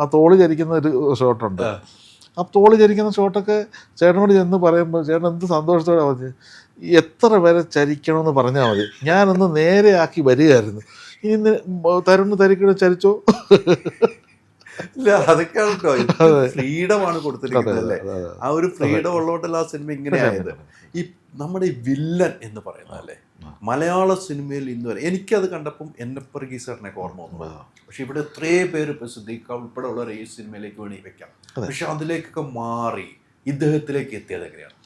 ആ തോള് ചരിക്കുന്ന ഒരു ഷോട്ടുണ്ട്. ആ തോള് ചരിക്കുന്ന ഷോട്ടൊക്കെ ചേട്ടനോട് ചെന്ന് പറയുമ്പോൾ ചേട്ടൻ എന്ത് സന്തോഷത്തോടെ പറഞ്ഞു, എത്ര പേരെ ചരിക്കണമെന്ന് പറഞ്ഞാൽ മതി, ഞാനൊന്ന് നേരെയാക്കി വരികയായിരുന്നു. ഇനി തരുണ് തരിക്കണ ചരിച്ചോ. ഇല്ല, അതൊക്കെയാണ് കേട്ടോ ഫ്രീഡമാണ് കൊടുത്തിരിക്കുന്നത് അല്ലേ. ആ ഒരു ഫ്രീഡം ഉള്ളതുകൊണ്ടല്ല ആ സിനിമ ഇങ്ങനെ ആയത്. ഈ നമ്മുടെ ഈ വില്ലൻ എന്ന് പറയുന്നത് അല്ലേ, മലയാള സിനിമയിൽ ഇന്ന് വരെ എനിക്കത് കണ്ടപ്പം എന്നപ്പർഗീസറിനൊക്കെ ഓർമ്മ വന്നു. പക്ഷെ ഇവിടെ എത്രയോ പേര് ഇപ്പോൾ സിദ്ദീഖ് ഉൾപ്പെടെ ഉള്ളവർ ഈ സിനിമയിലേക്ക് വേണ്ടി വെക്കാം. പക്ഷെ അതിലേക്കൊക്കെ മാറി ഇദ്ദേഹത്തിലേക്ക് എത്തിയത് എങ്ങനെയാണ്?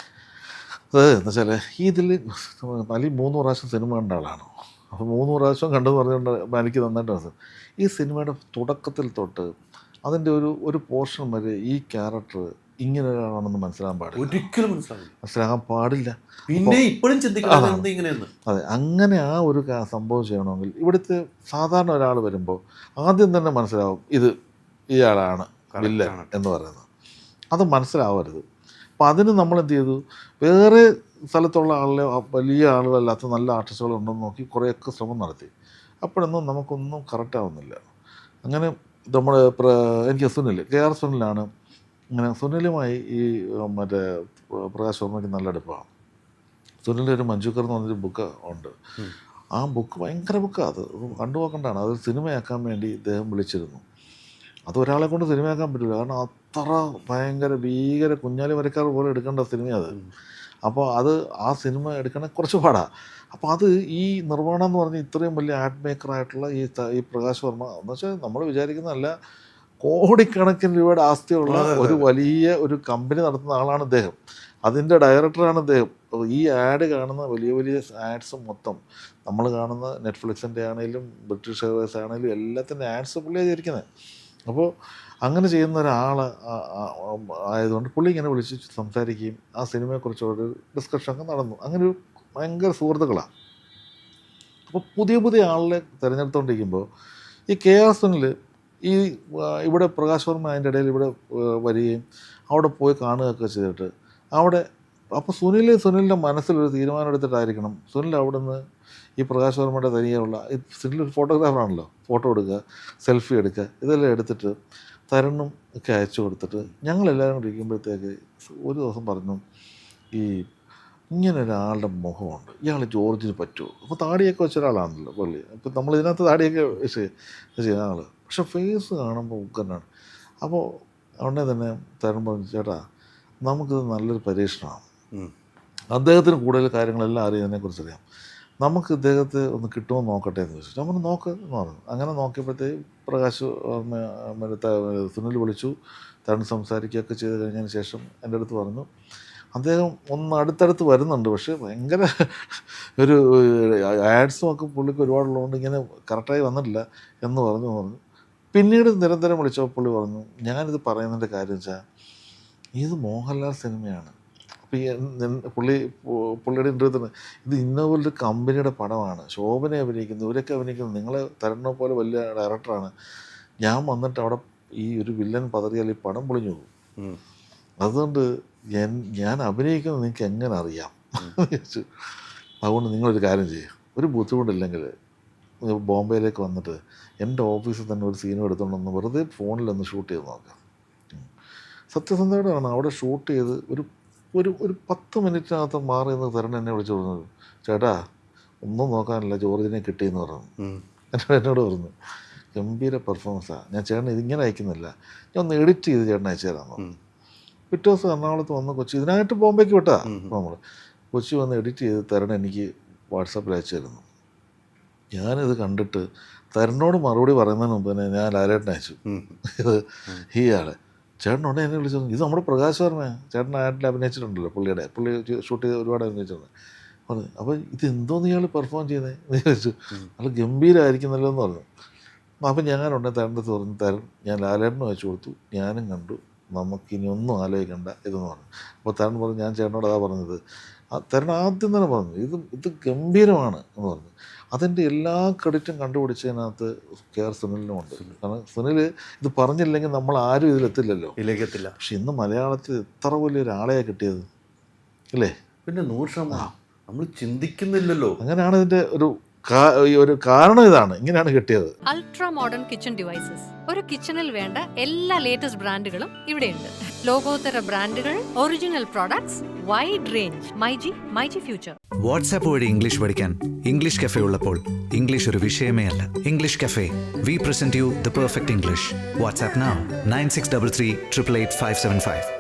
അത് എന്ന് വെച്ചാൽ ഇതിൽ മലി 3 പ്രാവശ്യം സിനിമ കണ്ട ആളാണ്. അപ്പോൾ 3 പ്രാവശ്യം കണ്ടെന്ന് പറഞ്ഞുകൊണ്ട് എനിക്ക് നന്നായിട്ട് മനസ്സിലായി. ഈ സിനിമയുടെ തുടക്കത്തിൽ തൊട്ട് അതിൻ്റെ ഒരു പോർഷൻ വരെ ഈ ക്യാരക്ടർ ഇങ്ങനെ ഒരാളാണെന്ന് മനസ്സിലാകാൻ പാടില്ല. ഒരിക്കലും മനസ്സിലാകാൻ പാടില്ല. പിന്നെ ഇപ്പോഴും ചിന്തിക്കുന്നത് ഇങ്ങനെയെന്ന്. അതെ, അങ്ങനെ ആ ഒരു സംഭവം ചെയ്യണമെങ്കിൽ ഇവിടുത്തെ സാധാരണ ഒരാൾ വരുമ്പോൾ ആദ്യം തന്നെ മനസ്സിലാവും ഇത് ഇയാളാണ് വില്ലൻ എന്ന് പറയുന്നത്. അത് മനസ്സിലാവരുത്. അപ്പം അതിന് നമ്മളെന്ത് ചെയ്തു, വേറെ സ്ഥലത്തുള്ള ആളിലെ വലിയ ആളുകളല്ലാത്ത നല്ല ആർട്ടിസ്റ്റുകളുണ്ടെന്ന് നോക്കി കുറേയൊക്കെ ശ്രമം നടത്തി. അപ്പോഴൊന്നും നമുക്കൊന്നും കറക്റ്റാവുന്നില്ല. അങ്ങനെ നമ്മൾ എനിക്ക് KR സുനിലാണ്. ഇങ്ങനെ സുനിലുമായി ഈ മറ്റേ പ്രകാശ് വർമ്മയ്ക്ക് നല്ല അടുപ്പമാണ്. സുനിലിൻ്റെ ഒരു മഞ്ജുക്കർ എന്ന് പറഞ്ഞൊരു ബുക്ക് ഉണ്ട്. ആ ബുക്ക് ഭയങ്കര ബുക്കാണ്. അത് കണ്ടുപോക്കേണ്ടതാണ്. അത് സിനിമയാക്കാൻ വേണ്ടി ഇദ്ദേഹം വിളിച്ചിരുന്നു. അത് ഒരാളെ കൊണ്ട് സിനിമയാക്കാൻ പറ്റില്ല, കാരണം അത്ര ഭയങ്കര ഭീകര കുഞ്ഞാലി വരക്കാർ പോലെ എടുക്കേണ്ട സിനിമയാണ് അത്. അപ്പോൾ അത് ആ സിനിമ എടുക്കണേ കുറച്ച് പാടാണ്. അപ്പോൾ അത് ഈ നിർവ്വാണം എന്ന് പറഞ്ഞാൽ ഇത്രയും വലിയ ആർട്ട് മേക്കറായിട്ടുള്ള ഈ പ്രകാശ് വർമ്മ എന്ന് വെച്ചാൽ നമ്മൾ വിചാരിക്കുന്നതല്ല, കോടിക്കണക്കിന് രൂപയുടെ ആസ്തിയുള്ള ഒരു വലിയ ഒരു കമ്പനി നടത്തുന്ന ആളാണ് ഇദ്ദേഹം. അതിൻ്റെ ഡയറക്ടറാണ് ഇദ്ദേഹം. ഈ ആഡ് കാണുന്ന വലിയ വലിയ ആഡ്സ് മൊത്തം നമ്മൾ കാണുന്ന നെറ്റ്ഫ്ലിക്സിൻ്റെ ആണെങ്കിലും ബ്രിട്ടീഷ് എയർവേസ് ആണെങ്കിലും എല്ലാത്തിൻ്റെ ആഡ്സ് പുള്ളിയാണ് ചെയ്തിരിക്കുന്നത്. അപ്പോൾ അങ്ങനെ ചെയ്യുന്ന ഒരാൾ ആയതുകൊണ്ട് പുള്ളി ഇങ്ങനെ വിളിച്ച് സംസാരിക്കുകയും ആ സിനിമയെക്കുറിച്ചൊരു ഡിസ്കഷനൊക്കെ നടന്നു. അങ്ങനെ ഒരു ഭയങ്കര സുഹൃത്തുക്കളാണ്. അപ്പോൾ പുതിയ ആളിനെ തിരഞ്ഞെടുത്തുകൊണ്ടിരിക്കുമ്പോൾ ഈ KR സുനിൽ ഈ ഇവിടെ പ്രകാശ് വർമ്മ അതിൻ്റെ ഇടയിൽ ഇവിടെ വരികയും അവിടെ പോയി കാണുകയൊക്കെ ചെയ്തിട്ട് അവിടെ അപ്പോൾ സുനിലിൻ്റെ മനസ്സിലൊരു തീരുമാനം എടുത്തിട്ടായിരിക്കണം സുനിൽ അവിടെ നിന്ന് ഈ പ്രകാശ് വർമ്മയുടെ തനിയുള്ള ഈ സുനിൽ ഒരു ഫോട്ടോഗ്രാഫറാണല്ലോ, ഫോട്ടോ എടുക്കുക, സെൽഫി എടുക്കുക, ഇതെല്ലാം എടുത്തിട്ട് തരുണും ഒക്കെ അയച്ചു കൊടുത്തിട്ട് ഞങ്ങളെല്ലാവരും കൂടി ഇരിക്കുമ്പോഴത്തേക്ക് ഒരു ദിവസം പറഞ്ഞു, ഈ ഇങ്ങനെ ഒരാളുടെ മുഖമുണ്ട്, ഇയാൾ ജോർജിന് പറ്റുമോ? അപ്പോൾ താടിയൊക്കെ വെച്ച ഒരാളാണല്ലോ പുള്ളി. അപ്പോൾ നമ്മൾ ഇതിനകത്ത് താടിയൊക്കെ ചെയ്യുന്ന ആൾ, പക്ഷെ ഫേസ് കാണുമ്പോൾ ഉഗ്രനാണ്. അപ്പോൾ ഉടനെ തന്നെ തരുൺ പറഞ്ഞു, ചേട്ടാ നമുക്കിത് നല്ലൊരു പരീക്ഷണമാണ്, അദ്ദേഹത്തിന് കൂടുതൽ കാര്യങ്ങളെല്ലാം അറിയാതിനെക്കുറിച്ചറിയാം, നമുക്ക് ഇദ്ദേഹത്തെ ഒന്ന് കിട്ടുമെന്ന് നോക്കട്ടെ എന്ന് ചോദിച്ചു. നമ്മൾ നോക്ക് എന്ന് പറഞ്ഞു. അങ്ങനെ നോക്കിയപ്പോഴത്തേക്ക് പ്രകാശ് സുനിൽ വിളിച്ചു, തരുൺ സംസാരിക്കുകയൊക്കെ ചെയ്ത് കഴിഞ്ഞതിന് ശേഷം എൻ്റെ അടുത്ത് പറഞ്ഞു, അദ്ദേഹം ഒന്ന് അടുത്തടുത്ത് വരുന്നുണ്ട്, പക്ഷേ ഭയങ്കര ഒരു ആഡ്സും ഒക്കെ പുള്ളിക്ക് ഒരുപാടുള്ളതുകൊണ്ട് ഇങ്ങനെ കറക്റ്റായി വന്നിട്ടില്ല എന്ന് പറഞ്ഞു. പിന്നീട് നിരന്തരം വിളിച്ചപ്പോൾ പുള്ളി പറഞ്ഞു, ഞാനിത് പറയുന്നതിൻ്റെ കാര്യം വെച്ചാൽ ഇത് മോഹൻലാൽ സിനിമയാണ്. അപ്പോൾ പുള്ളിയുടെ ഇൻ്റർവ്യൂ തന്നെ ഇത് ഇന്നപോലൊരു കമ്പനിയുടെ പടമാണ്, ശോഭനെ അഭിനയിക്കുന്നു, ഇവരൊക്കെ അഭിനയിക്കുന്നു, നിങ്ങളെ തരുണിനെ പോലെ വലിയ ഡയറക്ടറാണ്, ഞാൻ വന്നിട്ട് അവിടെ ഈ ഒരു വില്ലൻ പതറിയാൽ ഈ പടം പൊളിഞ്ഞു പോകും, അതുകൊണ്ട് ഞാൻ അഭിനയിക്കുന്നത് നിങ്ങൾക്ക് എങ്ങനെ അറിയാം ചോദിച്ചു. അതുകൊണ്ട് നിങ്ങളൊരു കാര്യം ചെയ്യുക, ഒരു ബുദ്ധിമുട്ടില്ലെങ്കിൽ ബോംബെയിലേക്ക് വന്നിട്ട് എൻ്റെ ഓഫീസിൽ തന്നെ ഒരു സീനും എടുത്തുകൊണ്ടൊന്ന് വെറുതെ ഫോണിലൊന്ന് ഷൂട്ട് ചെയ്ത് നോക്കാം. സത്യസന്ധതയോടെയാണ് അവിടെ ഷൂട്ട് ചെയ്ത് ഒരു 10 മിനിറ്റിനകത്ത് മാറി നിന്ന് തരുൺ എന്നെ വിളിച്ചു പറഞ്ഞത്, ചേട്ടാ ഒന്നും നോക്കാനില്ല, ജോർജിനെ കിട്ടിയെന്ന് പറഞ്ഞു. എന്നോട് പറഞ്ഞു, ഗംഭീര പെർഫോമൻസാണ്, ഞാൻ ചേട്ടൻ ഇതിങ്ങനെ അയക്കുന്നില്ല, ഞാൻ ഒന്ന് എഡിറ്റ് ചെയ്ത് ചേട്ടൻ അയച്ചു തരാമെന്ന്. പിറ്റേ ദിവസം എറണാകുളത്ത് വന്ന് കൊച്ചി, ഇതിനായിട്ട് ബോംബെക്ക് വിട്ടാ നമ്മൾ, കൊച്ചി വന്ന് എഡിറ്റ് ചെയ്ത് തരുൺ എനിക്ക് വാട്സാപ്പിൽ അയച്ചു തരുന്നു. ഞാനിത് കണ്ടിട്ട് തരുണിനോട് മറുപടി പറയുന്നതിന് മുമ്പ് തന്നെ ഞാൻ ലാലേട്ടനെ അയച്ചു, ഇത് ഇയാളെ ചേട്ടനോടെ എന്നെ വിളിച്ചു, ഇത് നമ്മുടെ പ്രകാശ് വർമ്മയാണ്, ചേട്ടൻ ആയിട്ടിൽ അഭിനയിച്ചിട്ടുണ്ടല്ലോ, പുള്ളി ഷൂട്ട് ചെയ്ത് ഒരുപാട് അഭിനയിച്ചിട്ടുണ്ട് പറഞ്ഞു. അപ്പോൾ ഇത് എന്തോന്ന് ഇയാൾ പെർഫോം ചെയ്യുന്നത് എന്ന് ചോദിച്ചു. അത് ഗംഭീരമായിരിക്കുന്നല്ലോ എന്ന് പറഞ്ഞു. അപ്പം ഞാനുണ്ടെ തരുണിൻ്റെ അടുത്ത് പറഞ്ഞു, തരുൺ ഞാൻ ലാലേട്ടനും അയച്ചു കൊടുത്തു, ഞാനും കണ്ടു, നമുക്കിനി ഒന്നും ആലോചിക്കണ്ട ഇതെന്ന് പറഞ്ഞു. അപ്പോൾ തരുൺ പറഞ്ഞു, ഞാൻ ചേട്ടനോട് അതാ പറഞ്ഞത്. തരുൺ ആദ്യം തന്നെ പറഞ്ഞു ഇത് ഗംഭീരമാണ് എന്ന് പറഞ്ഞു. അതിൻ്റെ എല്ലാ ക്രെഡിറ്റും കണ്ടുപിടിച്ചതിനകത്ത് KR സുനിലിനുമുണ്ട്. കാരണം സുനിൽ ഇത് പറഞ്ഞില്ലെങ്കിൽ നമ്മൾ ആരും ഇതിലെത്തില്ലല്ലോ, ഇതിലേക്കെത്തില്ല. പക്ഷെ ഇന്ന് മലയാളത്തിൽ എത്ര വലിയൊരാളെയാണ് കിട്ടിയത് അല്ലേ? പിന്നെ 100% നമ്മൾ ചിന്തിക്കുന്നില്ലല്ലോ. അങ്ങനെയാണ് ഇതിൻ്റെ ഒരു ഒരു കാരണം ഇതാണ്, ഇങ്ങനെയാണ് കിട്ടിയത്. Ultra modern kitchen devices. ഒരു കിച്ചണിൽ വേണ്ട എല്ലാ ലേറ്റസ്റ്റ് ബ്രാൻഡുകളും ഇവിടെയുണ്ട്. ലോകോത്തര ബ്രാൻഡുകൾ, original products, wide range. MyG future. WhatsApp വഴി ഇംഗ്ലീഷ് പഠിക്കാൻ ഇംഗ്ലീഷ് കഫേ ഉള്ളപ്പോൾ ഇംഗ്ലീഷ് ഒരു വിഷയമേ അല്ല. English cafe, we present you the perfect English. WhatsApp now 9633 888 575.